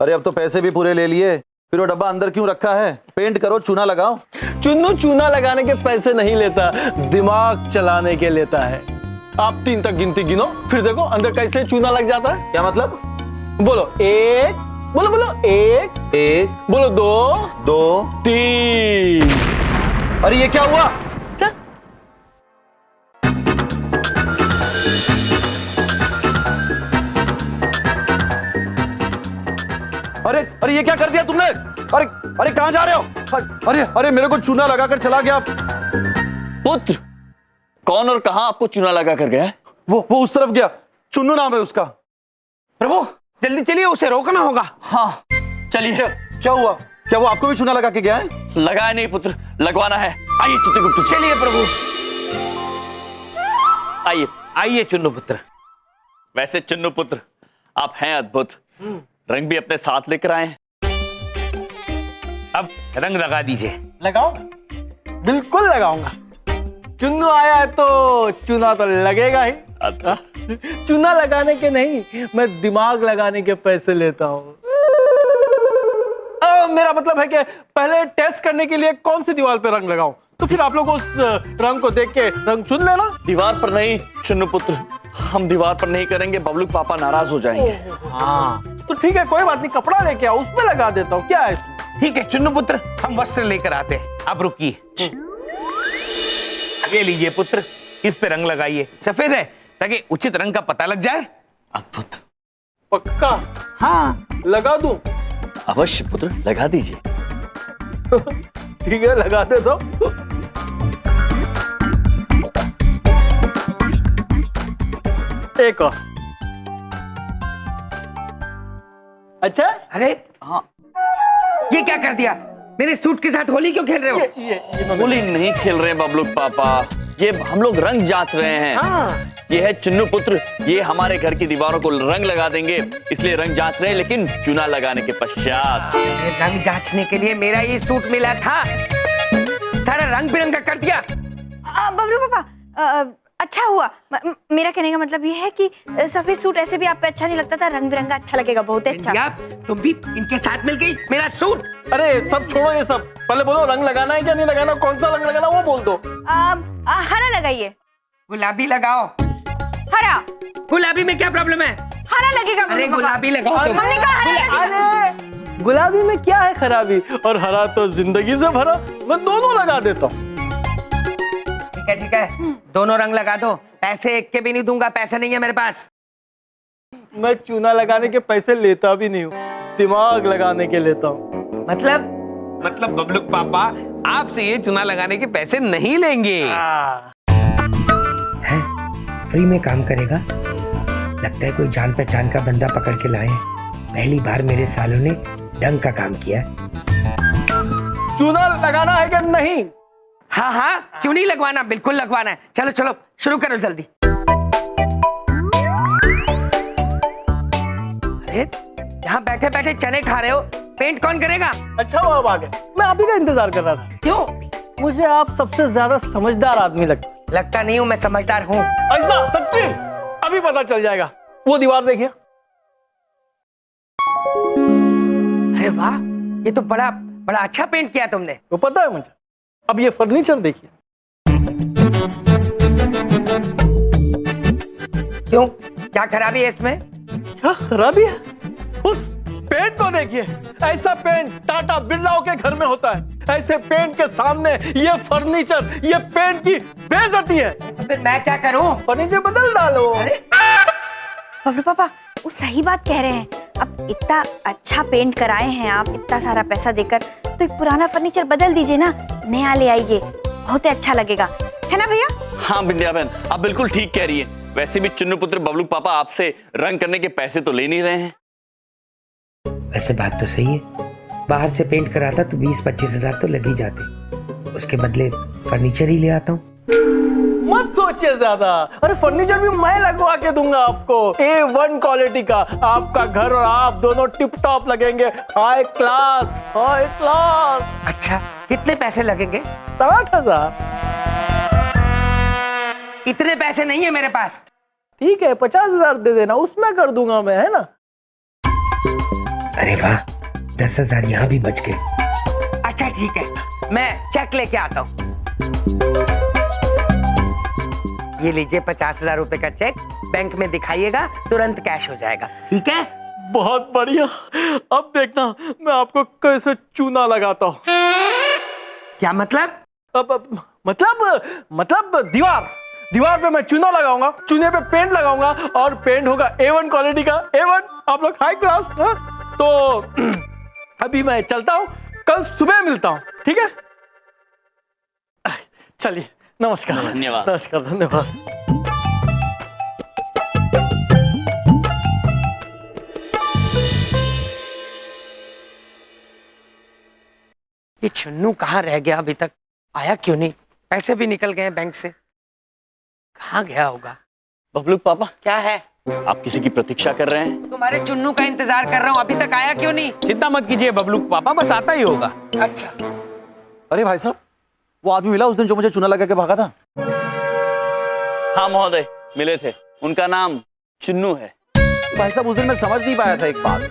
अरे अब तो पैसे भी पूरे ले लिए, फिर वो डब्बा अंदर क्यों रखा है? पेंट करो, चूना लगाओ। चुन्नू चूना लगाने के पैसे नहीं लेता, दिमाग चलाने के लेता है। आप 3 तक गिनती गिनो, फिर देखो अंदर कैसे चूना लग जाता है। क्या मतलब? बोलो 1, बोलो 1, 1, बोलो 2, 2, 3। अरे ये क्या हुआ? क्या? अरे अरे ये क्या कर दिया तुमने? अरे अरे कहां जा रहे हो? अरे अरे मेरे को चूना लगाकर चला गया। पुत्र, कौन और कहां आपको चूना लगा कर गया है? वो उस तरफ गया, चुन्नू नाम है उसका। प्रभु जल्दी चलिए, उसे रोकना होगा। हाँ चलिए। क्या हुआ? क्या वो आपको भी चूना लगा के गया है? लगाया नहीं पुत्र, लगवाना है। आइए चित्रगुप्त, चलिए प्रभु। आइए। आइए चुन्नू पुत्र। वैसे चुन्नू पुत्र, आप हैं अद्भुत। रंग भी अपने साथ लेकर आए हैं। अब रंग लगा दीजिए। लगाओ, बिल्कुल लगाऊंगा। चुन्नू आया है तो चूना तो लगेगा ही। अच्छा। चूना लगाने के नहीं, मैं दिमाग लगाने के पैसे लेता हूँ। मेरा मतलब है कि पहले टेस्ट करने के लिए कौन सी दीवार पे रंग लगाऊं, तो फिर आप लोग उस रंग को देख के रंग चुन लेना। दीवार पर नहीं चुन्नू पुत्र, हम दीवार पर नहीं करेंगे, बबलू पापा नाराज हो जाएंगे। हाँ तो ठीक है, कोई बात नहीं, कपड़ा लेके आओ, उसमें लगा देता हूँ। क्या है इसमें? ठीक है चुन्नू पुत्र, हम वस्त्र लेकर आते हैं, आप रुकिए। ये लीजिए पुत्र, इस पे रंग लगाइए। सफेद है ताकि उचित रंग का पता लग जाए। अद्भुत। पक्का? हाँ लगा दूं? अवश्य पुत्र, लगा दीजिए। ठीक है, लगा दे दो। एक और। अच्छा। अरे हाँ, ये क्या कर दिया? मेरे सूट के साथ होली क्यों खेल रहे हो? ये होली नहीं खेल रहे हैं बबलू पापा, ये हम लोग रंग जांच रहे हैं। हाँ। ये है चुन्नू पुत्र, ये हमारे घर की दीवारों को रंग लगा देंगे, इसलिए रंग जांच रहे हैं, लेकिन चूना लगाने के पश्चात। रंग जांचने के लिए मेरा ये सूट मिला था, सारा रंग बिरंगा कर दिया। बबलू पापा, अच्छा हुआ। मेरा कहने का मतलब ये है कि सफेद सूट ऐसे भी आप पे अच्छा नहीं लगता था, रंग बिरंगा अच्छा लगेगा, बहुत अच्छा। या तुम भी इनके साथ मिल गई मेरा सूट। अरे सब छोड़ो ये सब, पहले बोलो रंग लगाना है क्या नहीं लगाना, कौन सा रंग लगाना वो बोल दो। हरा लगाइए। गुलाबी लगाओ। हरा। गुलाबी में क्या प्रॉब्लम है? हरा लगेगा। अरे बबलू पापा। गुलाबी लगाओ तुम। हमने कहा हरा लगेगा। गुलाबी में क्या है खराबी, और हरा तो जिंदगी से भरा, मैं दोनों लगा देता हूँ। ठीक है, दोनों रंग लगा दो। पैसे एक के भी नहीं दूंगा, पैसे नहीं है मेरे पास। मैं चूना लगाने के पैसे लेता भी नहीं हूँ, दिमाग लगाने के लेता हूँ। मतलब बबलू पापा आपसे ये चूना लगाने के पैसे नहीं लेंगे। है? फ्री में काम करेगा? लगता है कोई जान पहचान का बंदा पकड़ के लाए हैं। पहली बार मेरे सालों ने ढंग का काम किया। चूना लगाना है कि नहीं? हाँ हाँ, क्यों नहीं लगवाना, बिल्कुल लगवाना है। चलो चलो शुरू करो जल्दी। अरे यहाँ बैठे बैठे चने खा रहे हो, पेंट कौन करेगा? अच्छा वो अब आ गए, मैं आप ही का इंतजार कर रहा था। क्यों? मुझे आप सबसे ज्यादा समझदार आदमी लगता नहीं हूँ, मैं समझदार हूँ। ऐसा सच्ची? अभी पता चल जाएगा। वो दीवार देखिए। अरे वाह, ये तो बड़ा बड़ा अच्छा पेंट किया तुमने। वो पता है मुझे। अब ये फर्नीचर देखिए। क्यों, क्या खराबी है इसमें? क्या खराबी है? उस पेंट को देखिए, ऐसा पेंट टाटा बिरलाओं के घर में होता है। ऐसे पेंट के सामने ये फर्नीचर, ये पेंट की बेइज्जती है। तो फिर मैं क्या करूं? फर्नीचर बदल डालो। अरे बबलू पापा, वो सही बात कह रहे हैं। अब इतना अच्छा पेंट कराए हैं आप, इतना सारा पैसा देकर, तो पुराना फर्नीचर बदल दीजिए ना, नया ले आइए, बहुत अच्छा लगेगा, है ना भैया? हाँ बिंदिया बहन, आप बिल्कुल ठीक कह रही है। वैसे भी चुन्नू पुत्र बबलू पापा आपसे रंग करने के पैसे तो ले नहीं रहे हैं। वैसे बात तो सही है, बाहर से पेंट कराता तो 20-25 हजार तो लग ही जाते। उसके बदले फर्नीचर ही ले आता हूँ। मत सोचिए ज्यादा, अरे फर्नीचर भी मैं लगवा के दूंगा आपको, A1 क्वालिटी का। आपका घर और आप दोनों टिप टॉप लगेंगे, हाई क्लास, हाई क्लास। अच्छा, कितने पैसे लगेंगे? 60,000। इतने पैसे नहीं है मेरे पास। ठीक है, 50,000 दे देना, उसमें कर दूंगा मैं, है ना? अरे वाह, 10,000 यहाँ भी बच गए। अच्छा ठीक है, मैं चेक लेके आता हूँ। ये लीजिए 50,000 रुपए का चेक, बैंक में दिखाइएगा, तुरंत कैश हो जाएगा। ठीक है? बहुत बढ़िया। अब देखना मैं आपको कैसे चूना लगाता हूँ। क्या मतलब? मतलब दीवार पे मैं चूना लगाऊंगा, चूने पे पेंट लगाऊंगा और पेंट होगा A1 क्वालिटी का। A1, आप लोग हाई क्लास। तो अभी मैं चलता हूँ, कल सुबह मिलता हूँ, ठीक है? चलिए, नमस्कार। धन्यवाद। नमस्कार, धन्यवाद। ये चुन्नू कहाँ रह गया? अभी तक आया क्यों नहीं? पैसे भी निकल गए बैंक से, कहाँ गया होगा? बबलूक पापा, क्या है? आप किसी की प्रतीक्षा कर रहे हैं? तुम्हारे चुन्नू का इंतजार कर रहा हूँ, अभी तक आया क्यों नहीं? चिंता मत कीजिए बबलूक पापा, बस आता ही होगा। अच्छा, अरे भाई साहब, वो आदमी मिला उस दिन जो मुझे चूना लगा के भागा था? हाँ महोदय, मिले थे। उनका नाम चुन्नू है। भाई साहब, उस दिन मैं समझ नहीं पाया था एक बात,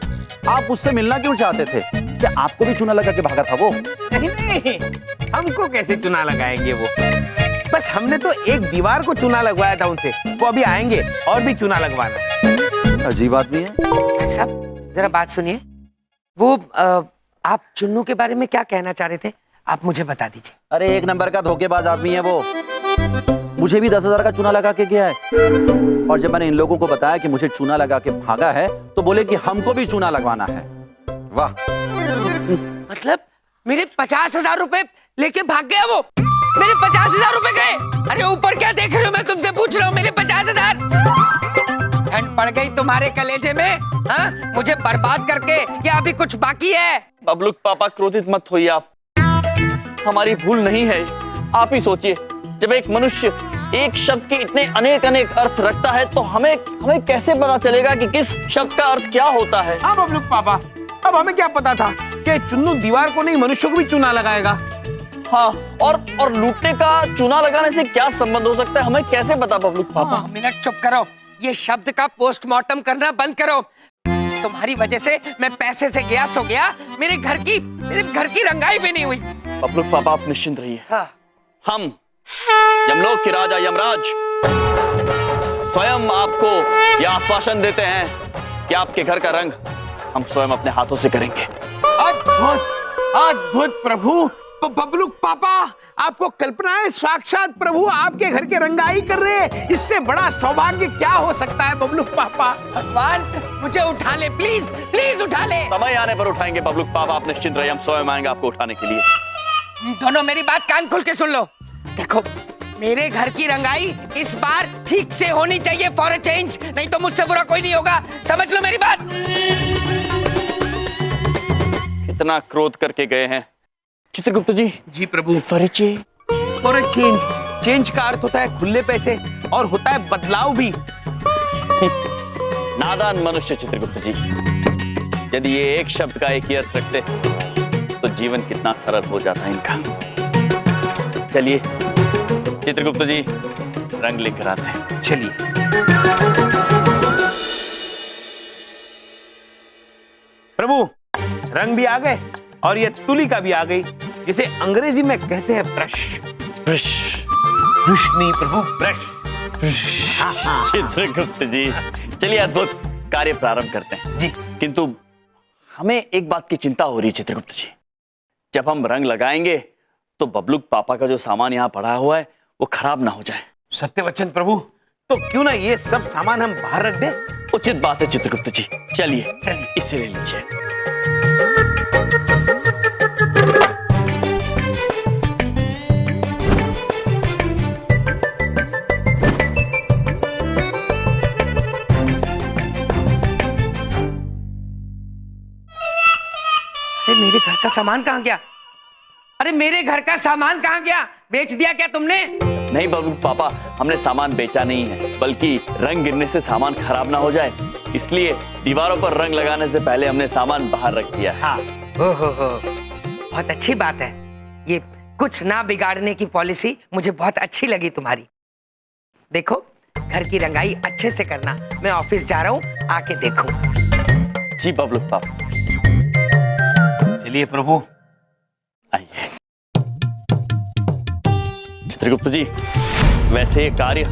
आप उससे मिलना क्यों चाहते थे? क्या आपको भी चूना लगा के भागा था वो? नहीं, हमको कैसे चुना लगाएंगे वो? बस हमने तो एक दीवार को चुना लगवाया था उनसे, वो अभी आएंगे और भी चुना लगवाना। अजीब आदमी है। भाई साहब जरा बात सुनिए। वो आप चुन्नू के बारे में क्या कहना चाह रहे थे? आप मुझे बता दीजिए। अरे एक नंबर का धोखेबाज आदमी है वो। मुझे भी 10,000 का चूना लगा के गया है, और जब मैंने इन लोगों को बताया कि मुझे चूना लगा के भागा है तो बोले कि हमको भी चूना लगवाना है। वाह, मतलब मेरे 50,000 रुपए लेके भाग गया वो? मेरे 50,000 रुपए गए? अरे ऊपर क्या देख रहे हो? मैं तुमसे पूछ रहा हूँ, मेरे 50,000 ठंड पड़ गई तुम्हारे कलेजे में? हाँ, मुझे बर्बाद करके या अभी कुछ बाकी है? बबलूक पापा, क्रोधित मत होइए आप, हमारी भूल नहीं है। आप ही सोचिए, जब एक मनुष्य एक शब्द के इतने अनेक अनेक अर्थ रखता है तो हमें कैसे पता चलेगा कि किस शब्द का अर्थ क्या होता है? हाँ बबलूक पापा, अब हमें क्या पता था कि चुन्नू दीवार को नहीं मनुष्य को भी चुना लगाएगा। हाँ, और लूटने का चूना लगाने से क्या संबंध हो सकता है, हमें कैसे पता बबलूक पापा? मिनट चुप करो, ये शब्द का पोस्टमार्टम करना बंद करो। तुम्हारी वजह से मैं पैसे से गया सो गया, मेरे घर की रंगाई भी नहीं हुई। बबलूक पापा, आप निश्चिंत रहिए। हाँ। हम यमलोक के राजा यमराज स्वयं आपको यह आश्वासन देते हैं कि आपके घर का रंग हम स्वयं अपने हाथों से करेंगे। अद्भुत प्रभु, तो बबलूक पापा, आपको कल्पना है साक्षात प्रभु आपके घर के रंगाई कर रहे हैं? इससे बड़ा सौभाग्य क्या हो सकता है बबलूक पापा? भगवान मुझे उठा ले, प्लीज प्लीज उठा ले। समय आने पर उठाएंगे बबलूक पापा, आप निश्चिंत रहिए, हम स्वयं आएंगे आपको उठाने के लिए। दोनों मेरी बात कान खोल के सुन लो। देखो, मेरे घर की रंगाई इस बार ठीक से होनी चाहिए फॉर अ चेंज, नहीं तो मुझसे बुरा कोई नहीं होगा, समझ लो मेरी बात। कितना क्रोध करके गए हैं चित्रगुप्त जी। जी प्रभु। फॉर फॉर चेंज, चेंज का अर्थ होता है खुले पैसे और होता है बदलाव भी। नादान मनुष्य चित्रगुप्त जी, यदि ये एक शब्द का एक ही अर्थ रखते तो जीवन कितना सरल हो जाता इनका। चलिए चित्रगुप्त जी, रंग लेकर आते हैं। चलिए। प्रभु, रंग भी आ गए और ये तुलिका भी आ गई, जिसे अंग्रेजी में कहते हैं ब्रश। ब्रश ब्रश नहीं प्रभु, ब्रश। चित्रगुप्त जी, चलिए अद्भुत कार्य प्रारंभ करते हैं जी। किंतु हमें एक बात की चिंता हो रही है चित्रगुप्त जी, जब हम रंग लगाएंगे तो बबलूक पापा का जो सामान यहाँ पड़ा हुआ है वो खराब ना हो जाए। सत्य वचन प्रभु, तो क्यों ना ये सब सामान हम बाहर रख दें? उचित बात है चित्रगुप्त जी, चलिए इसे ले लीजिए। अरे मेरे घर का सामान कहाँ गया? अरे मेरे घर का सामान कहाँ गया? बेच दिया क्या तुमने? नहीं बबलूक पापा, हमने सामान बेचा नहीं है, बल्कि रंग गिरने से सामान खराब ना हो जाए इसलिए दीवारों पर रंग लगाने से पहले हमने सामान बाहर रख दिया है। हाँ। ओहो, बहुत अच्छी बात है। ये कुछ ना बिगाड़ने की पॉलिसी मुझे बहुत अच्छी लगी तुम्हारी। देखो, घर की रंगाई अच्छे से करना, मैं ऑफिस जा रहा हूँ, आके देखो। जी बबलूक पापा। चलिए प्रभु। आइए। चित्रगुप्त जी, वैसे ये कार्य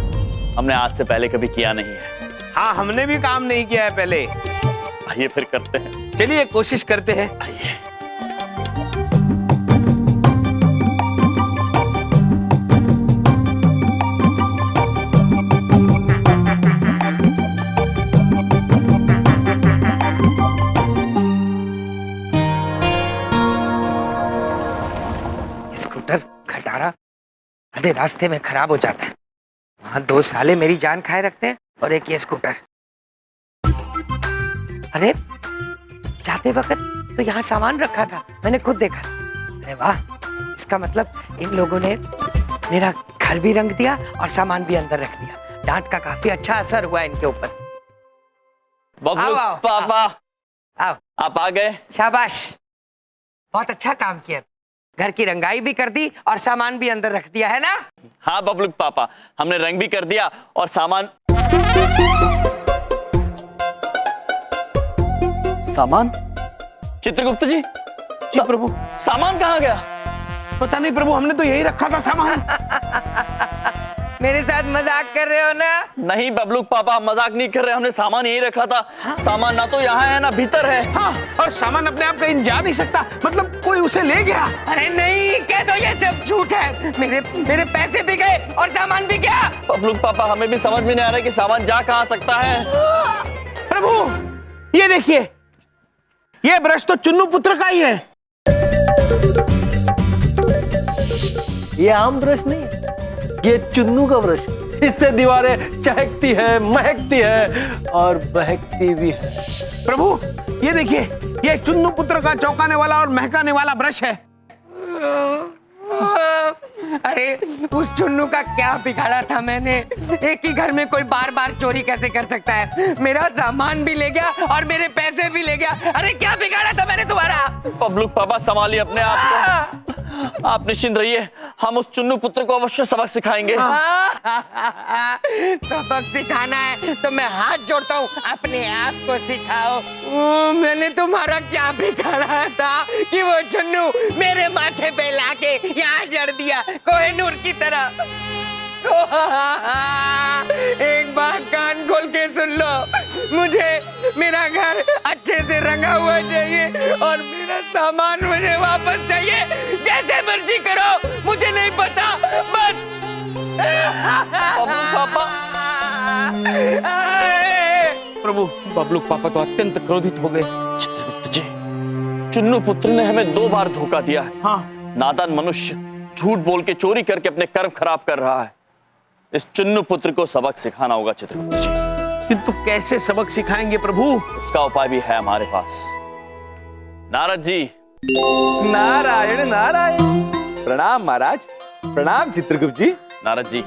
हमने आज से पहले कभी किया नहीं है। हाँ, हमने भी काम नहीं किया है पहले। आइए फिर करते हैं। चलिए कोशिश करते हैं। आइए। स्कूटर खटारा आधे रास्ते में खराब हो जाता है। वहां 2 साले मेरी जान खाए रखते हैं और एक ये स्कूटर। अरे जाते वक्त तो यहाँ सामान रखा था, मैंने खुद देखा। अरे वाह, इसका मतलब इन लोगों ने मेरा घर भी रंग दिया और सामान भी अंदर रख दिया। डांट का काफी अच्छा असर हुआ इनके ऊपर। बबलू आओ, आओ, पापा, आओ, आप आ गए। शाबाश, बहुत अच्छा काम किया। घर की रंगाई भी कर दी और सामान भी अंदर रख दिया, है ना? हाँ बबलू पापा, हमने रंग भी कर दिया और सामान चित्रगुप्त जी, जी प्रभु। सामान कहाँ गया? पता नहीं प्रभु, हमने तो यही रखा था सामान। मेरे साथ मजाक कर रहे हो ना? नहीं बबलू पापा, हम मजाक नहीं कर रहे, हमने सामान यही रखा था। सामान ना तो यहाँ है ना भीतर है। हाँ, और सामान अपने आप कहीं जा नहीं सकता, मतलब कोई उसे ले गया। अरे नहीं, कह दो ये सब झूठ है। मेरे पैसे भी गए और सामान भी गया। बबलू पापा, हमें भी समझ में नहीं आ रहा कि सामान जा कहाँ सकता है। प्रभु ये देखिए, ये ब्रश तो चुन्नू पुत्र का ही है। ये आम ब्रश नहीं है, ये चुन्नू का ब्रश। इससे दीवारें चहकती है, महकती है और बहकती भी है। प्रभु ये देखिए, ये चुन्नू पुत्र का चौंकाने वाला और महकाने वाला ब्रश है। अरे उस चुन्नू का क्या बिगाड़ा था मैंने? एक ही घर में कोई बार बार चोरी कैसे कर सकता है? मेरा सामान भी ले गया और मेरे पैसे भी ले गया। अरे क्या बिगाड़ा था मैंने तुम्हारा? बबलू पापा, संभालिए अपने आप को। आप निश्चिंत रहिए, हम उस चुन्नू पुत्र को अवश्य सबक सिखाएंगे। सबक सिखाना है तो मैं हाथ जोड़ता हूँ, अपने आप को सिखाओ। मैंने तुम्हारा क्या बिगाड़ा था कि वो चुन्नू मेरे माथे पे लाके यहाँ जड़ दिया कोहिनूर की तरह? एक बात कान खोल के सुन लो, मुझे मेरा घर अच्छे से रंगा हुआ चाहिए और मेरा सामान मुझे वापस चाहिए। जैसे मर्जी करो, मुझे नहीं पता, बस। बबलू पापा। प्रभु बबलू पापा तो अत्यंत क्रोधित हो गए। चित्रगुप्त जी, चुन्नू पुत्र ने हमें 2 बार धोखा दिया है। हाँ, नादान मनुष्य झूठ बोल के चोरी करके अपने कर्म खराब कर रहा है। इस चुन्नू पुत्र को सबक सिखाना होगा चित्रगुप्त जी। किंतु कैसे सबक सिखाएंगे प्रभु? उसका उपाय भी है हमारे पास। नारद जी। नारायण नारायण। प्रणाम महाराज। प्रणाम चित्रगुप्त जी। नारद जी,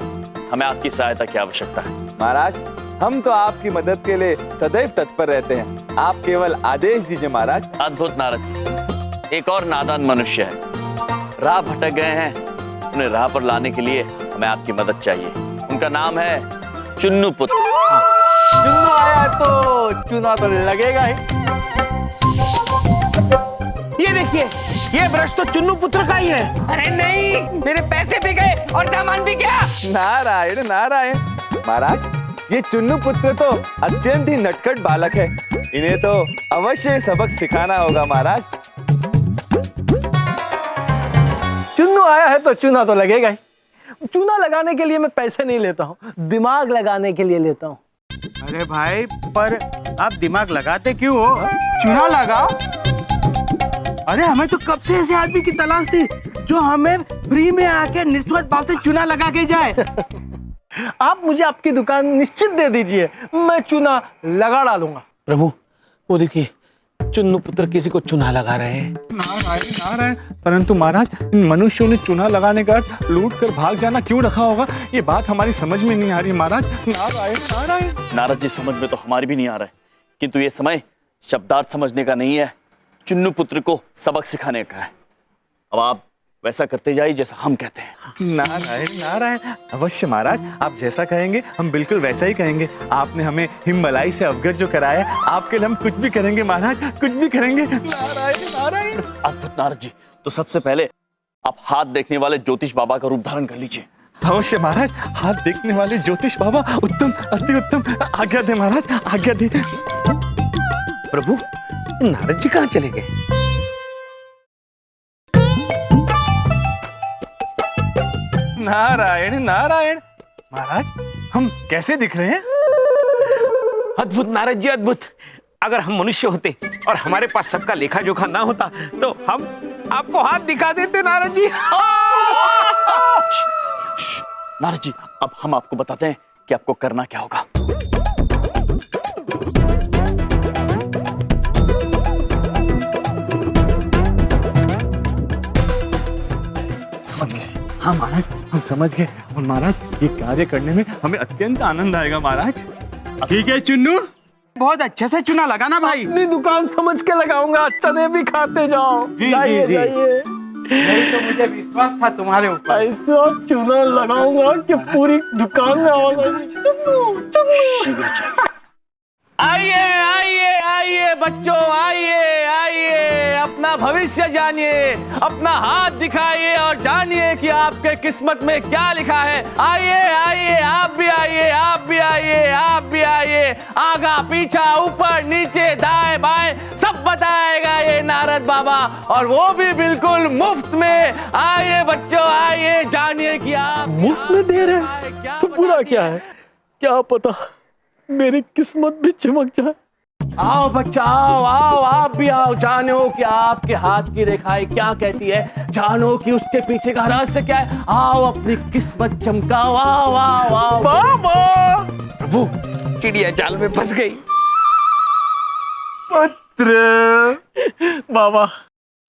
हमें आपकी सहायता की आवश्यकता है। महाराज, हम तो आपकी मदद के लिए सदैव तत्पर रहते हैं। आप केवल आदेश दीजिए महाराज। अद्भुत नारद जी, एक और नादान मनुष्य है, राह भटक गए हैं। उन्हें राह पर लाने के लिए हमें आपकी मदद चाहिए। उनका नाम है चुन्नू पुत्र। चुन्नू आया तो चुना तो लगेगा ही। ये देखिए, ये ब्रश तो चुन्नू पुत्र का ही है। अरे नहीं, मेरे पैसे भी गए और सामान भी गया। नारायण नारायण। महाराज, ये चुन्नू पुत्र तो अत्यंत ही नटखट बालक है। इन्हें तो अवश्य सबक सिखाना होगा महाराज। चुन्नू आया है तो चुना तो लगेगा ही। चूना लगाने के लिए मैं पैसे नहीं लेता हूँ, दिमाग लगाने के लिए लेता हूँ। अरे भाई, पर आप दिमाग लगाते क्यों हो? चूना लगाओ। अरे हमें तो कब से ऐसे आदमी की तलाश थी जो हमें फ्री में आके निस्बत भाव से चूना लगा के जाए। आप मुझे आपकी दुकान निश्चित दे दीजिए, मैं चूना लगा डालूंगा। प्रभु वो देखिए, चुन्नू पुत्र किसी को चूना लगा रहे हैं। नारायण नारायण। परंतु महाराज, इन मनुष्यों ने चूना लगाने का अर्थ लूट कर भाग जाना क्यों रखा होगा? ये बात हमारी समझ में नहीं आ रही महाराज। नारायण नारायण। नारद जी, समझ में तो हमारी भी नहीं आ रहा है, किंतु ये समय शब्दार्थ समझने का नहीं है, चुन्नू पुत्र को सबक सिखाने का है। अब आप वैसा करते जाइए जैसा हम कहते हैं। नारायण नारायण, अवश्य महाराज, आप जैसा कहेंगे हम बिल्कुल वैसा ही कहेंगे। आपने हमें हिममलाई से अवगत जो कराया, आपके लिए हम कुछ भी करेंगे महाराज, कुछ भी करेंगे। नारायण नारायण। अद्भुत नारद जी, तो सबसे पहले आप हाथ देखने वाले ज्योतिष बाबा का रूप धारण कर लीजिए। अवश्य महाराज, हाथ देखने वाले ज्योतिष बाबा, उत्तम, अति उत्तम। आज्ञा दे महाराज, आज्ञा दे। प्रभु, नारद जी कहाँ चले गए? नारायण नारायण। महाराज, हम कैसे दिख रहे हैं? अद्भुत नारद जी, अद्भुत। अगर हम मनुष्य होते और हमारे पास सबका लेखा जोखा ना होता तो हम आपको हाथ दिखा देते नारद जी। नारद जी, अब हम आपको बताते हैं कि आपको करना क्या होगा। समझ गए? हाँ महाराज, हम समझ गए। और महाराज, ये कार्य करने में हमें अत्यंत आनंद आएगा महाराज। ठीक है चुन्नू, बहुत अच्छे से चुना लगाना भाई। अपनी दुकान समझ के लगाऊंगा, चने भी खाते जाओ। जी, जाइए, जी। जाइए। नहीं तो मुझे विश्वास था तुम्हारे ऊपर। ऐसा चूना लगाऊंगा कि पूरी दुकान में आवाज आएगी, चुन्नू, चुन्नू। आइए आइए आइए बच्चों, आइए आइए, अपना भविष्य जानिए, अपना हाथ दिखाइए और जानिए कि आपके किस्मत में क्या लिखा है। आइए आइए, आप भी आइए, आप भी आइए, आप भी आइए। आगा पीछा, ऊपर नीचे, दाएं बाएं सब बताएगा ये नारद बाबा, और वो भी बिल्कुल मुफ्त में। आइए बच्चों, आइए, जानिए कि आप मुफ्त में दे रहे हैं तो पूरा क्या है, क्या पता मेरी किस्मत भी चमक जाए। आओ बच्चा, आओ आओ, आप भी आओ, जानो कि आपके हाथ की रेखाएं क्या कहती है, जानो कि उसके पीछे का रहस्य क्या है। आओ, अपनी किस्मत चमकाओ, आओ आओ आओ। बाबा, प्रभु, चिड़िया जाल में फंस गई। बाबा,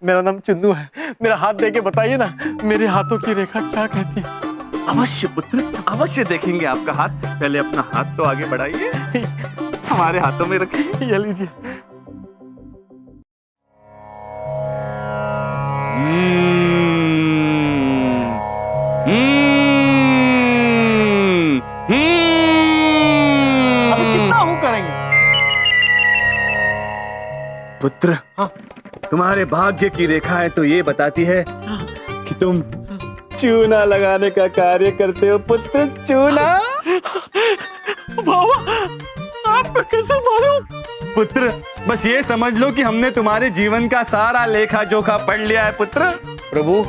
मेरा नाम चुन्नू है, मेरा हाथ देके बताइए ना, मेरे हाथों की रेखा क्या कहती है। अवश्य पुत्र, अवश्य देखेंगे आपका हाथ। पहले अपना हाथ तो आगे बढ़ाइए, हमारे हाथों में रखिए। ये लीजिए। अभी कितना हूँ करेंगे? पुत्र, तुम्हारे भाग्य की रेखाएं तो ये बताती है कि तुम चूना लगाने का कार्य करते हो पुत्र, चूना। बाबा, आपको कैसे मालूम? पुत्र, बस ये समझ लो कि हमने तुम्हारे जीवन का सारा लेखा जोखा पढ़ लिया है पुत्र। प्रभु,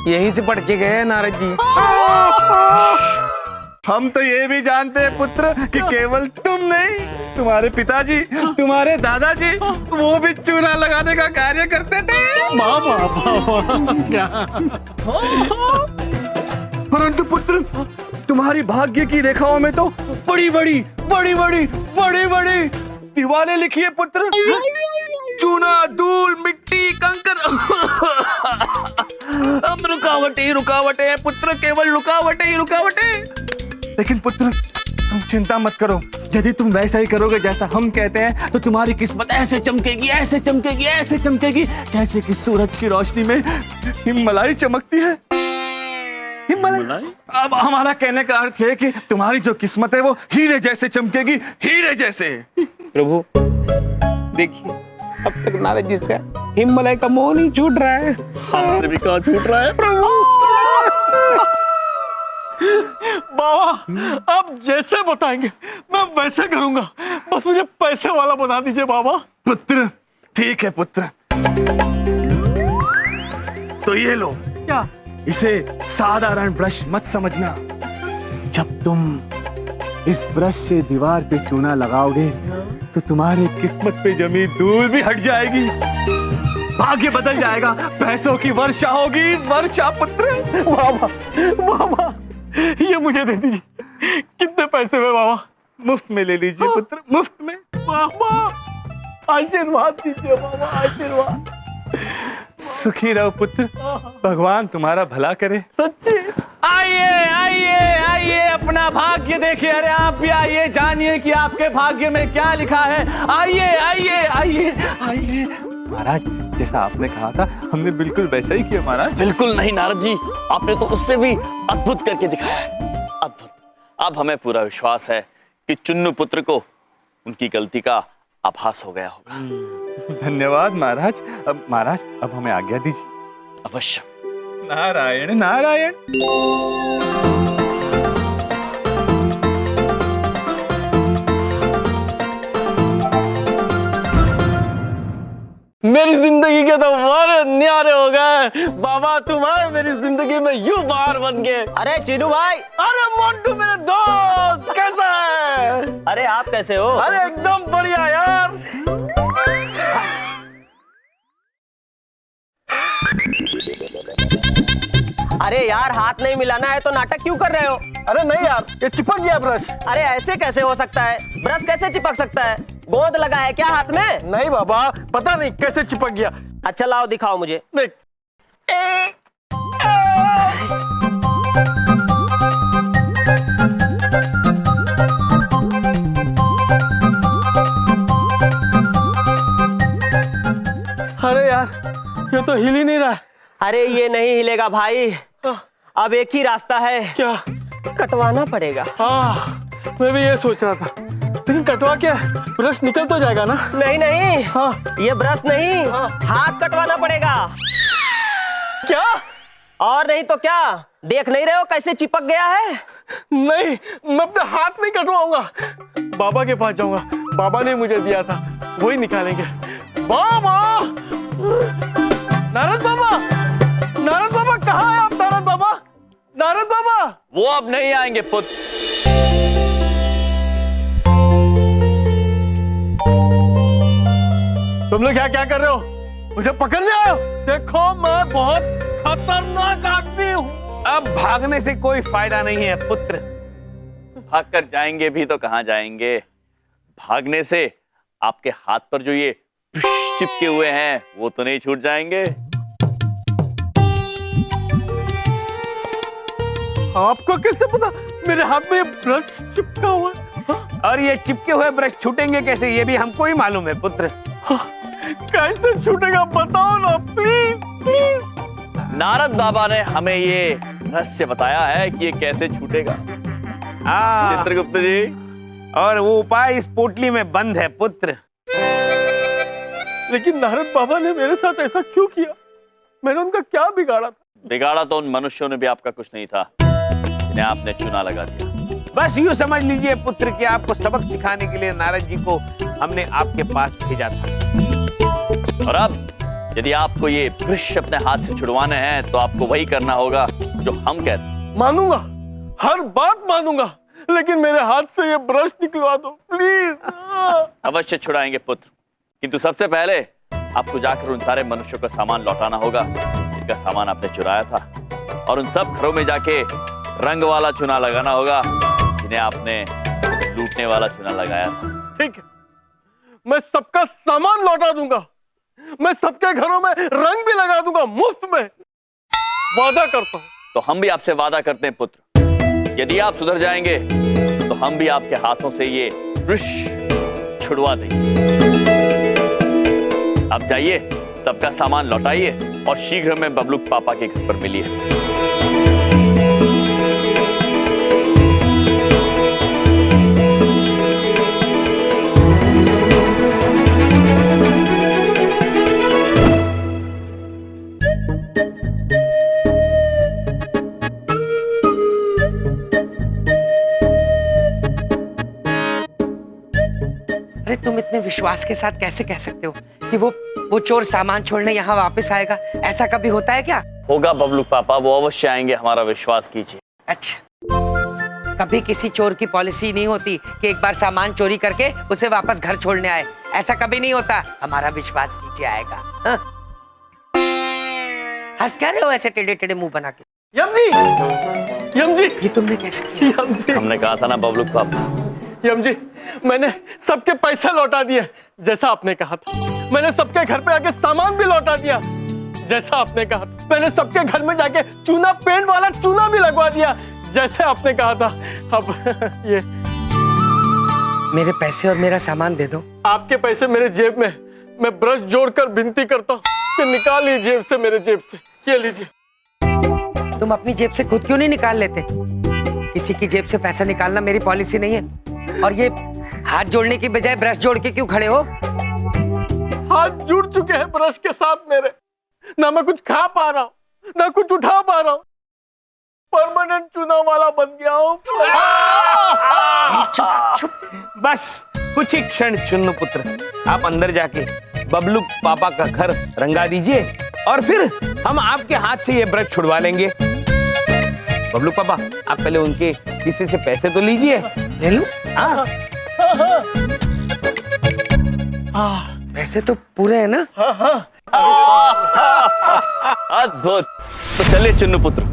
यहीं से पढ़ के गए हैं नारद जी। हम तो ये भी जानते हैं पुत्र कि केवल तुम नहीं, तुम्हारे पिताजी, तुम्हारे दादाजी, वो भी चूना लगाने का कार्य करते थे। बाबा, क्या? परंतु पुत्र, तुम्हारी भाग्य की रेखाओं में तो बड़ी बड़ी बड़ी बड़ी बड़ी बड़ी दीवारें लिखी है पुत्र। चूना, धूल, मिट्टी, कंकर। अब रुकावटें रुकावटें हैं पुत्र, केवल रुकावटें ही रुकावटें। लेकिन पुत्र, तुम चिंता मत करो। यदि तुम वैसा ही करोगे जैसा हम कहते हैं तो तुम्हारी किस्मत ऐसे चमकेगी, ऐसे चमकेगी, ऐसे चमकेगी जैसे कि सूरज की रोशनी में हिममलाई चमकती है। हिममलाई? अब हमारा कहने का अर्थ है कि तुम्हारी जो किस्मत है वो हीरे जैसे चमकेगी, हीरे जैसे। प्रभु, देखिए, अब तक नारद जी से हिममलाई का मोह नहीं छूट रहा है। हमसे भी कहाँ छूट रहा है प्रभु। बाबा, आप जैसे बताएंगे मैं वैसे करूंगा, बस मुझे पैसे वाला बना दीजिए बाबा। पुत्र, ठीक है पुत्र, तो ये लो। क्या? इसे साधारण ब्रश मत समझना। जब तुम इस ब्रश से दीवार पे चूना लगाओगे तो तुम्हारी किस्मत पे जमी धूल भी हट जाएगी, भाग्य बदल जाएगा, पैसों की वर्षा होगी, वर्षा पुत्र। बाबा, बाबा, ये मुझे दे दीजिए। कितने पैसे में बाबा? मुफ्त में ले लीजिए पुत्र, मुफ्त में। बाबा, आशीर्वाद दीजिए बाबा, आशीर्वाद। सुखी रहो पुत्र, भगवान तुम्हारा भला करे। सच्ची? आइए आइए आइए, अपना भाग्य देखिए। अरे आप भी आइए, जानिए कि आपके भाग्य में क्या लिखा है। आइए आइए आइए आइए। महाराज, जैसा आपने कहा था हमने बिल्कुल वैसा ही किया महाराज। बिल्कुल नहीं नारद जी, आपने तो उससे भी अद्भुत करके दिखाया है, अद्भुत। अब हमें पूरा विश्वास है कि चुन्नू पुत्र को उनकी गलती का आभास हो गया होगा। धन्यवाद महाराज। अब महाराज अब हमें आज्ञा दीजिए। अवश्य। नारायण नारायण। मेरी जिंदगी के तो बड़े न्यारे हो गए बाबा, तुम्हारे मेरी जिंदगी में यूं बाहर बन गए। अरे चीनू भाई, अरे मोन्टू मेरे दोस्त, कैसा है? अरे आप कैसे हो? अरे एकदम बढ़िया यार। अरे यार, हाथ नहीं मिलाना है तो नाटक क्यों कर रहे हो? अरे नहीं यार, ये चिपक गया ब्रश। अरे ऐसे कैसे हो सकता है? ब्रश कैसे चिपक सकता है? गोंद लगा है क्या हाथ में? नहीं बाबा, पता नहीं कैसे चिपक गया। अच्छा लाओ दिखाओ मुझे। देख। अरे यार, ये तो हिल ही नहीं रहा है। अरे ये नहीं हिलेगा भाई, अब एक ही रास्ता है। क्या? कटवाना पड़ेगा। मैं भी ये सोच रहा था, लेकिन कटवा क्या, ब्रश निकल तो जाएगा ना? नहीं नहीं, हाँ। ये ब्रश नहीं, हाथ कटवाना पड़ेगा। क्या? और नहीं तो क्या, देख नहीं रहे हो कैसे चिपक गया है? नहीं, मैं अपने हाथ नहीं कटवाऊंगा, बाबा के पास जाऊंगा। बाबा ने मुझे दिया था, वही निकालेंगे। बाबा, नारद बाबा, नारद बाबा कहाँ है आप? नारद बाबा, नारद बाबा। वो अब नहीं आएंगे पुत्र। तुम लोग क्या क्या कर रहे हो? मुझे पकड़ने आए हो? देखो मैं बहुत खतरनाक आदमी हूँ। अब भागने से कोई फायदा नहीं है पुत्र। भागकर जाएंगे भी तो कहाँ जाएंगे, भागने से आपके हाथ पर जो ये चिपके हुए हैं वो तो नहीं छूट जाएंगे। आपको कैसे पता मेरे हाथ में ये ब्रश चिपका हुआ है? और ये चिपके हुए ब्रश छूटेंगे कैसे, ये भी हमको ही मालूम है पुत्र। कैसे छूटेगा बताओ ना प्लीज प्लीज। नारद बाबा ने हमें ये रहस्य बताया है कि ये कैसे छूटेगा। चित्रगुप्त जी, और वो उपाय इस पोटली में बंद है पुत्र। लेकिन नारद बाबा ने मेरे साथ ऐसा क्यों किया? मैंने उनका क्या बिगाड़ा था? बिगाड़ा तो उन मनुष्यों ने भी आपका कुछ नहीं था, जिन्हें आपने चुना लगा दिया। बस यूं समझ लीजिए पुत्र कि आपको सबक सिखाने के लिए नारद जी को हमने आपके पास भेजा था। और अब यदि आपको ये ब्रश अपने हाथ से छुड़वाने हैं तो आपको वही करना होगा जो हम कहते हैं। मानूंगा, हर बात मानूंगा, लेकिन मेरे हाथ से ये ब्रश निकलवा दो प्लीज। अवश्य छुड़ाएंगे पुत्र, किंतु सबसे पहले आपको जाकर उन सारे मनुष्यों का सामान लौटाना होगा जिनका सामान आपने चुराया था, और उन सब घरों में जाके रंग वाला चुना लगाना होगा जिन्हें आपने लूटने वाला चुना लगाया था। ठीक है, मैं सबका सामान लौटा दूंगा, मैं सबके घरों में रंग भी लगा दूंगा मुफ्त में, वादा करता हूं। तो हम भी आपसे वादा करते हैं पुत्र, यदि आप सुधर जाएंगे तो हम भी आपके हाथों से ये ब्रश छुड़वा देंगे। अब जाइए, सबका सामान लौटाइए और शीघ्र में बबलू पापा के घर पर मिलिए। अरे तुम इतने विश्वास के साथ कैसे कह सकते हो कि वो चोर सामान छोड़ने यहाँ वापस आएगा? ऐसा कभी होता है क्या? होगा बबलू पापा, वो अवश्य आएंगे, हमारा विश्वास कीजिए। अच्छा, कभी किसी चोर की पॉलिसी नहीं होती कि एक बार सामान चोरी करके उसे वापस घर छोड़ने आए। ऐसा कभी नहीं होता, हमारा विश्वास कीजिए आएगा। हाँ? हंस क्या रहे हो ऐसे टेढ़े टेढ़े मुंह बना के? यम जी, यम जी, ये तुमने कैसे किया? यम जी, हमने कहा था ना बबलू पापा। यम जी, मैंने सबके पैसे लौटा दिए जैसा आपने कहा था। मैंने सबके घर पे आके सामान भी लौटा दिया जैसा आपने कहा था। मैंने सबके घर में जाके चूना पेंट वाला चूना भी लगवा दिया जैसे आपने कहा था। अब ये मेरे पैसे और मेरा सामान दे दो। आपके पैसे मेरे जेब में, मैं ब्रश जोड़कर विनती करता हूँ, कि निकालिए जेब से, मेरे जेब से, ये लीजिए। तुम अपनी जेब से खुद क्यों नहीं निकाल लेते? किसी की जेब से पैसा निकालना मेरी पॉलिसी नहीं है। और ये हाथ जोड़ने की बजाय ब्रश जोड़ के क्यों खड़े हो? हाथ जुड़ चुके हैं ब्रश के साथ मेरे। ना मैं कुछ खा पा रहा हूँ, ना कुछ उठा पा रहा हूँ। परमानेंट चूना वाला बन गया हूँ। बस कुछ ही क्षण चुन्नू पुत्र, आप अंदर जाके बबलू पापा का घर रंगा दीजिए और फिर हम आपके हाथ से ये ब्रश छुड़वा लेंगे। बबलू पापा, आप पहले उनके किसी से पैसे तो लीजिए। ले लूं? हाँ, पैसे तो पूरे हैं ना? अद्भुत। तो चलिए चुन्नू पुत्र,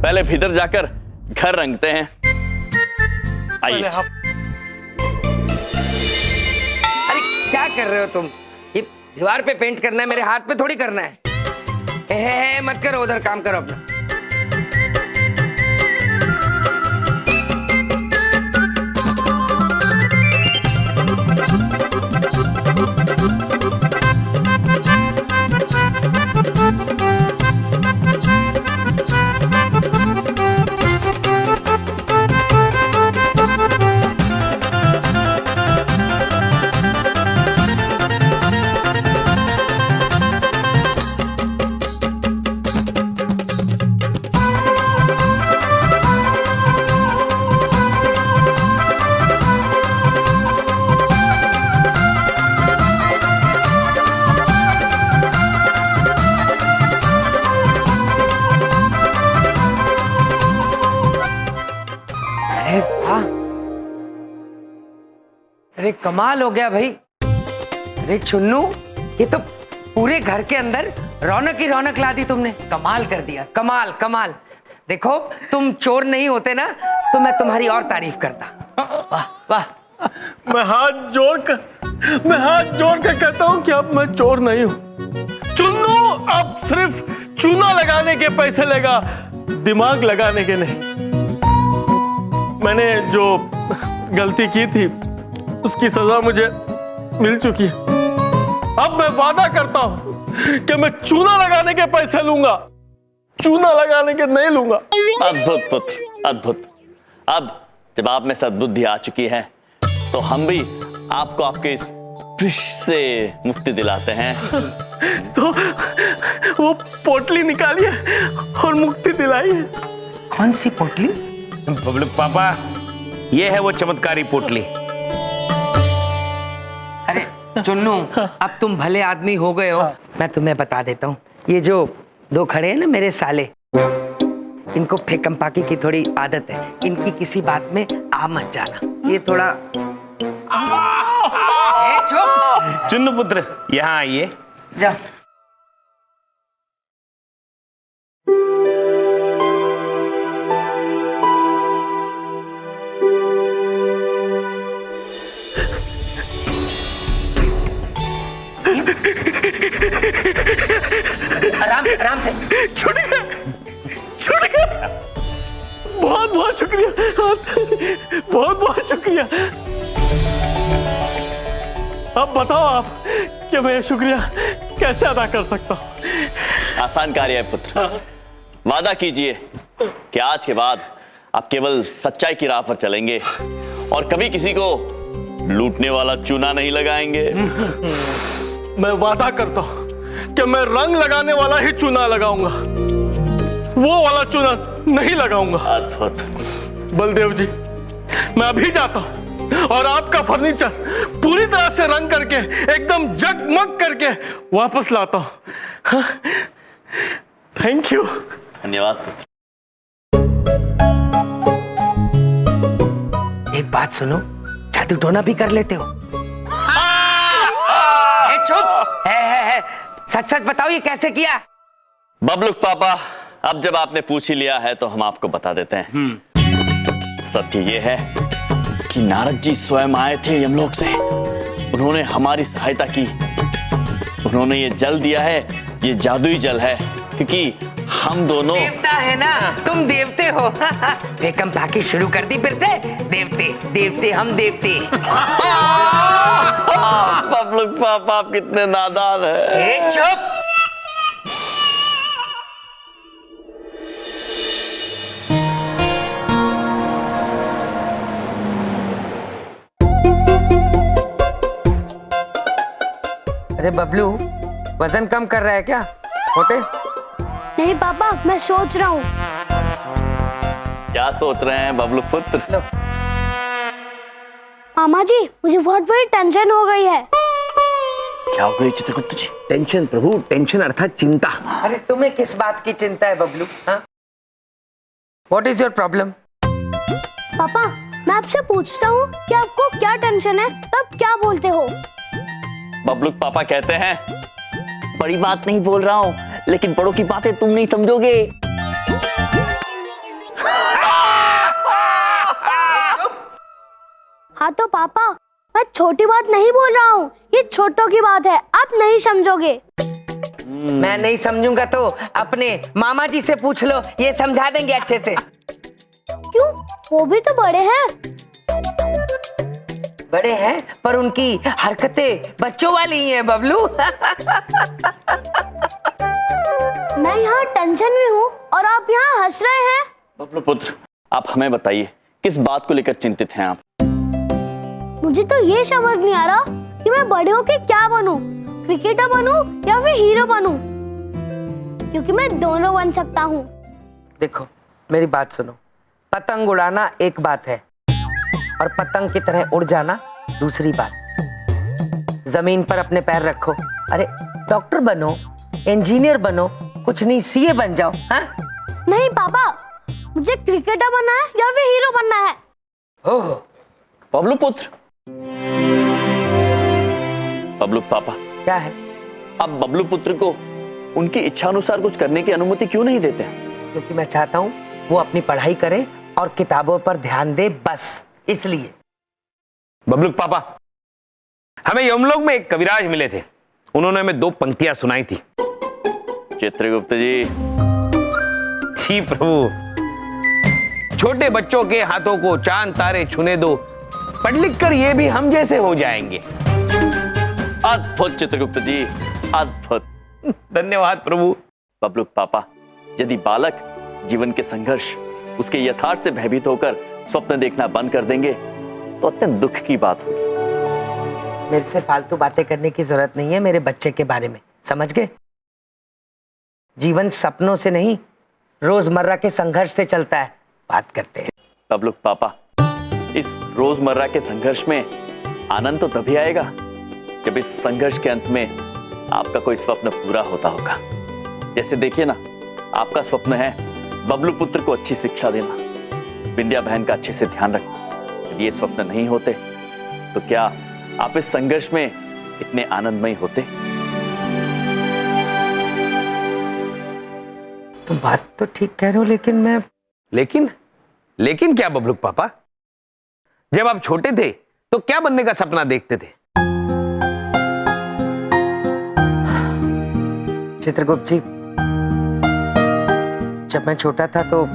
पहले भीतर जाकर घर रंगते हैं। आइए। अरे क्या कर रहे हो तुम? ये दीवार पे पेंट करना है, मेरे हाथ पे थोड़ी करना है। मत करो, उधर काम करो अपना। अरे वाह, अरे कमाल हो गया भाई। अरे चुन्नू, ये तो पूरे घर के अंदर रौनक ही रौनक ला दी तुमने। कमाल कर दिया, कमाल कमाल। देखो, तुम चोर नहीं होते ना तो मैं तुम्हारी और तारीफ करता। वाह वाह। मैं हाथ जोड़कर कहता हूँ कि अब मैं चोर नहीं हूँ। चुन्नू अब सिर्फ चूना लगाने के पैसे लेगा, दिमाग लगाने के नहीं। मैंने जो गलती की थी उसकी सजा मुझे मिल चुकी है। अब मैं वादा करता हूं कि मैं चूना लगाने के पैसे लूंगा, चूना लगाने के नहीं लूंगा। अद्भुत पुत्र, अद्भुत। अब जब आप में सद्बुद्धि आ चुकी है तो हम भी आपको आपके इस विष से मुक्ति दिलाते हैं। तो वो पोटली निकालिए और मुक्ति दिलाइए। कौन सी पोटली? बबलू पापा, ये है वो चमत्कारी पोटली। अरे चुन्नू, अब तुम भले आदमी हो गए हो। मैं तुम्हें बता देता हूँ, ये जो दो खड़े हैं ना मेरे साले, इनको फेकम पाकी की थोड़ी आदत है। इनकी किसी बात में आ मत जाना। ये थोड़ा चुप। चुन्नू पुत्र, यहाँ आइए। जा। आराम आराम से। छूट गया। बहुत बहुत शुक्रिया, बहुत बहुत शुक्रिया। अब बताओ आप कि मैं ये शुक्रिया कैसे अदा कर सकता हूँ? आसान कार्य है पुत्र। वादा कीजिए कि आज के बाद आप केवल सच्चाई की राह पर चलेंगे और कभी किसी को लूटने वाला चूना नहीं लगाएंगे। मैं वादा करता हूँ कि मैं रंग लगाने वाला ही चूना लगाऊंगा, वो वाला चूना नहीं लगाऊंगा। अद्भुत। बलदेव जी, मैं अभी जाता हूँ और आपका फर्नीचर पूरी तरह से रंग करके एकदम जगमग करके वापस लाता हूँ। Thank you. धन्यवाद पुत्र। एक बात सुनो, जादू टोना भी कर लेते हो? चुप। सच सच बताओ, ये कैसे किया? बबलू पापा, अब जब आपने पूछ ही लिया है तो हम आपको बता देते हैं। सत्य ये है कि नारद जी स्वयं आए थे यमलोक से। उन्होंने हमारी सहायता की। उन्होंने ये जल दिया है, ये जादुई जल है, क्योंकि हम दोनों देवता है ना, तुम देवते हो। फेकम पाकी शुरू कर दी फिर से। देवते देवते हम देवते। बबलू पापा, आप कितने नादान हैं। चुप। बबलू वजन कम कर रहा है क्या? मोटे? नहीं पापा, मैं सोच रहा हूँ। क्या सोच रहे हैं बबलू पुत्र? लो। मामा जी, मुझे बहुत बड़ी टेंशन हो गई है। क्या हो गई चित्रगुप्त जी? टेंशन प्रभु, टेंशन अर्थात चिंता। अरे तुम्हें किस बात की चिंता है बबलू? हाँ, व्हाट इज योर प्रॉब्लम? पापा, मैं आपसे पूछता हूँ कि आपको क्या टेंशन है, तब क्या बोलते हो? बबलू पापा कहते हैं बड़ी बात नहीं बोल रहा हूँ, लेकिन बड़ों की बातें तुम नहीं समझोगे। हाँ तो पापा, मैं छोटी बात नहीं बोल रहा हूँ, ये छोटों की बात है, आप नहीं समझोगे। मैं नहीं समझूंगा तो अपने मामा जी से पूछ लो, ये समझा देंगे अच्छे से। क्यों? वो भी तो बड़े हैं। बड़े हैं पर उनकी हरकतें बच्चों वाली ही हैं बबलू। मैं यहाँ टेंशन में हूँ और आप यहाँ हंस रहे हैं। बबलू पुत्र, आप हमें बताइए किस बात को लेकर चिंतित हैं आप? मुझे तो ये समझ नहीं आ रहा कि मैं बड़े होके क्या बनूं, क्रिकेटर बनूं या फिर हीरो बनूं, क्योंकि मैं दोनों बन सकता हूँ। देखो मेरी बात सुनो, पतंग उड़ाना एक बात है और पतंग की तरह उड़ जाना दूसरी बात। जमीन पर अपने पैर रखो। अरे डॉक्टर बनो, इंजीनियर बनो, कुछ नहीं सीए बन जाओ। हाँ? नहीं पापा, मुझे क्रिकेटर बनना है या फिर हीरो बनना है। ओह, बबलू पुत्र, बबलू पापा, क्या है? आप बबलू पुत्र को उनकी इच्छा अनुसार कुछ करने की अनुमति क्यों नहीं देते हैं? क्योंकि मैं चाहता हूँ वो अपनी पढ़ाई करे और किताबों पर ध्यान दे, बस इसलिए। बबलू पापा, हमें यमलोक में एक कविराज मिले थे, उन्होंने हमें 2 पंक्तियां सुनाई थी। चित्रगुप्त जी। जी प्रभु। छोटे बच्चों के हाथों को चांद तारे छूने दो, पढ़ लिख कर ये भी हम जैसे हो जाएंगे। अद्भुत चित्रगुप्त जी, अद्भुत। धन्यवाद प्रभु। बबलू पापा, यदि बालक जीवन के संघर्ष, उसके यथार्थ से भयभीत होकर स्वप्न देखना बंद कर देंगे तो अत्यंत दुख की बात होगी। मेरे से फालतू बातें करने की जरूरत नहीं है मेरे बच्चे के बारे में, समझ गए? जीवन सपनों से नहीं, रोजमर्रा के संघर्ष से चलता है। बात करते हैं। बबलू पापा, इस रोजमर्रा के संघर्ष में आनंद तो तभी आएगा जब इस संघर्ष के अंत में आपका कोई स्वप्न पूरा होता होगा। जैसे देखिए ना, आपका स्वप्न है बबलू पुत्र को अच्छी शिक्षा देना, विंध्या बहन का अच्छे से ध्यान रखना। यदि ये स्वप्न नहीं होते तो क्या आप इस संघर्ष में इतने आनंदमय होते? तुम बात तो ठीक कह रहे हो, लेकिन मैं लेकिन क्या बबलू पापा? जब आप छोटे थे तो क्या बनने का सपना देखते थे? चित्रगुप्त जी, जब मैं छोटा था तो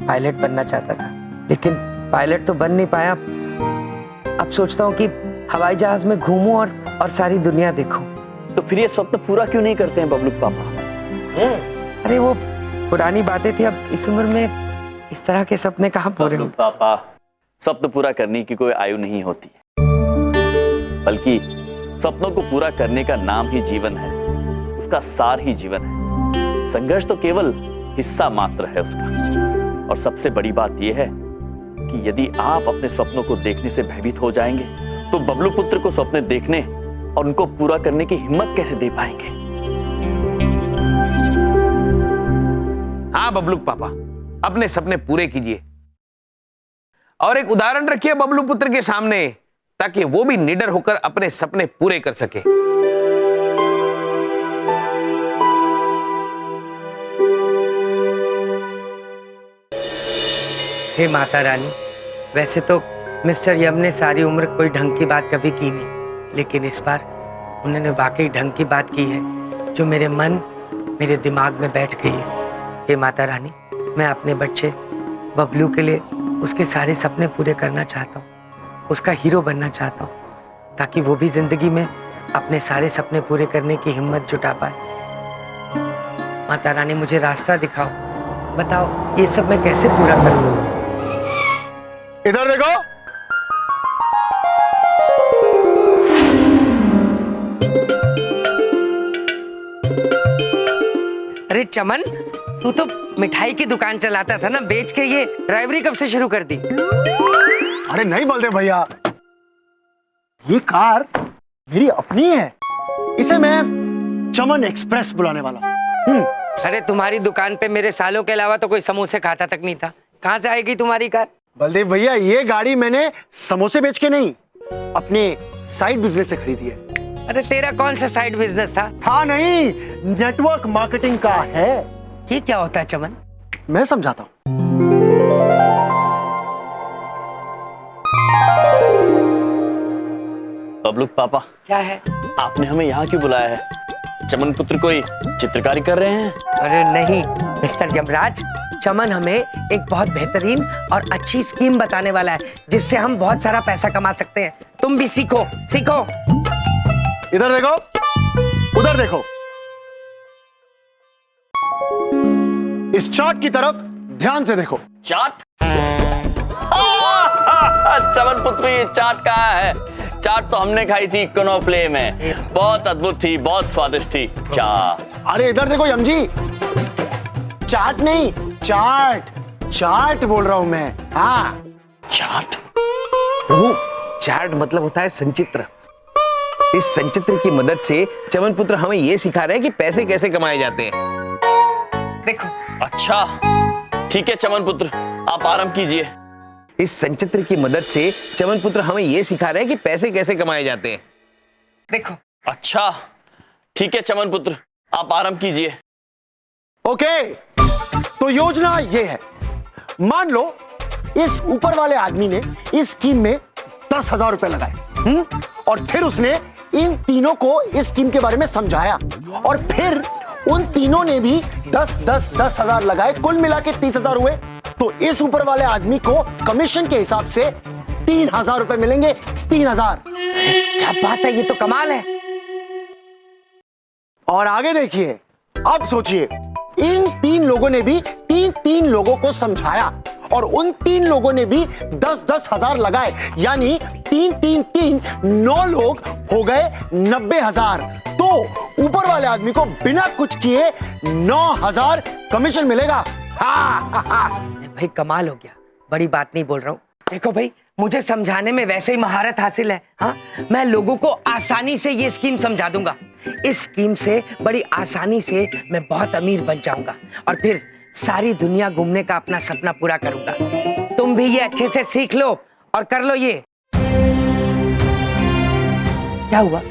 पायलट बनना चाहता था, लेकिन पायलट तो बन नहीं पाया। अब सोचता हूँ कि हवाई जहाज में घूमूं और सारी दुनिया देखूं। तो फिर ये स्वप्न पूरा क्यों नहीं करते हैं बबलू पापा? अरे वो पुरानी बातें थी, अब इस उम्र में इस तरह के सपने कहाँ पूरे बबलू हों? पापा, स्वप्न पूरा करने की कोई आयु नहीं होती है, बल्कि स्वप्नों को पूरा करने का नाम ही जीवन है, उसका सार ही जीवन है। संघर्ष तो केवल हिस्सा मात्र है उसका। और सबसे बड़ी बात यह है कि यदि आप अपने स्वप्नों को देखने से भयभीत हो जाएंगे तो बबलू पुत्र को सपने देखने और उनको पूरा करने की हिम्मत कैसे दे पाएंगे? हाँ बबलू पापा, अपने सपने पूरे कीजिए और एक उदाहरण रखिए बबलू पुत्र के सामने, ताकि वो भी निडर होकर अपने सपने पूरे कर सके। हे माता रानी, वैसे तो मिस्टर यम ने सारी उम्र कोई ढंग की बात कभी की नहीं, लेकिन इस बार उन्होंने वाकई ढंग की बात की है जो मेरे मन, मेरे दिमाग में बैठ गई है। हे माता रानी, मैं अपने बच्चे बबलू के लिए उसके सारे सपने पूरे करना चाहता हूँ, उसका हीरो बनना चाहता हूँ, ताकि वो भी जिंदगी में अपने सारे सपने पूरे करने की हिम्मत जुटा पाए। माता रानी, मुझे रास्ता दिखाओ, बताओ ये सब मैं कैसे पूरा करूँ? इधर देखो। अरे चमन, तू तो मिठाई की दुकान चलाता था ना, बेच के ये ड्राइवरी कब से शुरू कर दी? अरे नहीं बलदेव भैया, ये कार मेरी अपनी है, इसे मैं चमन एक्सप्रेस बुलाने वाला हूँ। अरे तुम्हारी दुकान पे मेरे सालों के अलावा तो कोई समोसे खाता तक नहीं था, कहाँ से आएगी तुम्हारी कार? बलदेव भैया, ये गाड़ी मैंने समोसे बेच के नहीं, अपने साइड बिजनेस से खरीदी है। अरे तेरा कौन सा साइड बिजनेस था? था नहीं, नेटवर्क मार्केटिंग का है। ये क्या होता है चमन? मैं समझाता हूँ। बबलू पापा, क्या है? आपने हमें यहाँ क्यों बुलाया है? चमन पुत्र कोई चित्रकारी कर रहे हैं? अरे नहीं मिस्टर यमराज, चमन हमें एक बहुत बेहतरीन और अच्छी स्कीम बताने वाला है, जिससे हम बहुत सारा पैसा कमा सकते हैं। तुम भी सीखो सीखो। इधर देखो, उधर देखो, इस चार्ट की तरफ ध्यान से देखो। चाट? चमन पुत्र, ये चाट कहाँ है? चाट तो हमने खाई थी कनोप्ले में, बहुत अद्भुत थी, बहुत स्वादिष्ट थी। चाट? अरे इधर देखो यमजी, चाट नहीं, चार्ट, चार्ट बोल रहा हूं मैं। हाँ, चाट? प्रभु, चार्ट मतलब होता है संचित्र। इस संचित्र की मदद से चमन पुत्र हमें ये सिखा रहे हैं कि पैसे कैसे कमाए जाते हैं। देखो। अच्छा ठीक है चमन पुत्र, आप आराम कीजिए। इस संचित्र की मदद से चमन पुत्र हमें ये सिखा रहे हैं कि पैसे कैसे कमाए जाते हैं। देखो। अच्छा ठीक है चमन पुत्र, आप आराम कीजिए। ओके, तो योजना ये है, मान लो इस ऊपर वाले आदमी ने इस स्कीम में 10,000 रुपए लगाए, और फिर उसने इन तीनों को इस स्कीम के बारे में समझाया, और फिर उन तीनों ने भी 10,000 लगाए, कुल मिला के 30,000 हुए। तो इस ऊपर वाले आदमी को कमीशन के हिसाब से 3,000 रुपए मिलेंगे। 3,000। क्या बात है, ये तो कमाल है। और आगे देखिए, अब सोचिए, इन 3 लोगों ने भी 3 लोगों को समझाया, और उन 3 लोगों ने भी 10,000 लगाए, यानी 3 9 लोग हो गए 90,000। तो ऊपर वाले आदमी को बिना कुछ किए 9,000 कमीशन मिलेगा। भाई कमाल हो गया, बड़ी बात नहीं बोल रहा हूँ। देखो भाई, मुझे समझाने में वैसे ही महारत हासिल है। हाँ, मैं लोगों को आसानी से ये स्कीम समझा दूंगा। इस स्कीम से बड़ी आसानी से मैं बहुत अमीर बन जाऊंगा, और फिर सारी दुनिया घूमने का अपना सपना पूरा करूंगा। तुम भी ये अच्छे से सीख लो और कर लो ये। क्या हुआ?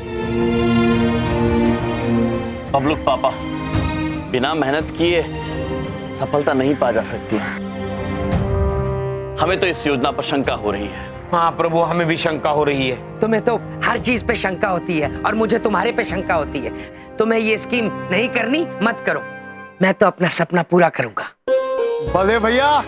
बबलू पापा, बिना मेहनत किए सफलता नहीं पा जा सकती। हमें तो इस योजना पर शंका हो रही है। हाँ प्रभु, हमें भी शंका हो रही है। तुम्हें तो हर चीज पे शंका होती है, और मुझे तुम्हारे पे शंका होती है। तुम्हें ये स्कीम नहीं करनी, मत करो। मैं तो अपना सपना पूरा करूंगा। बलदेव भैया,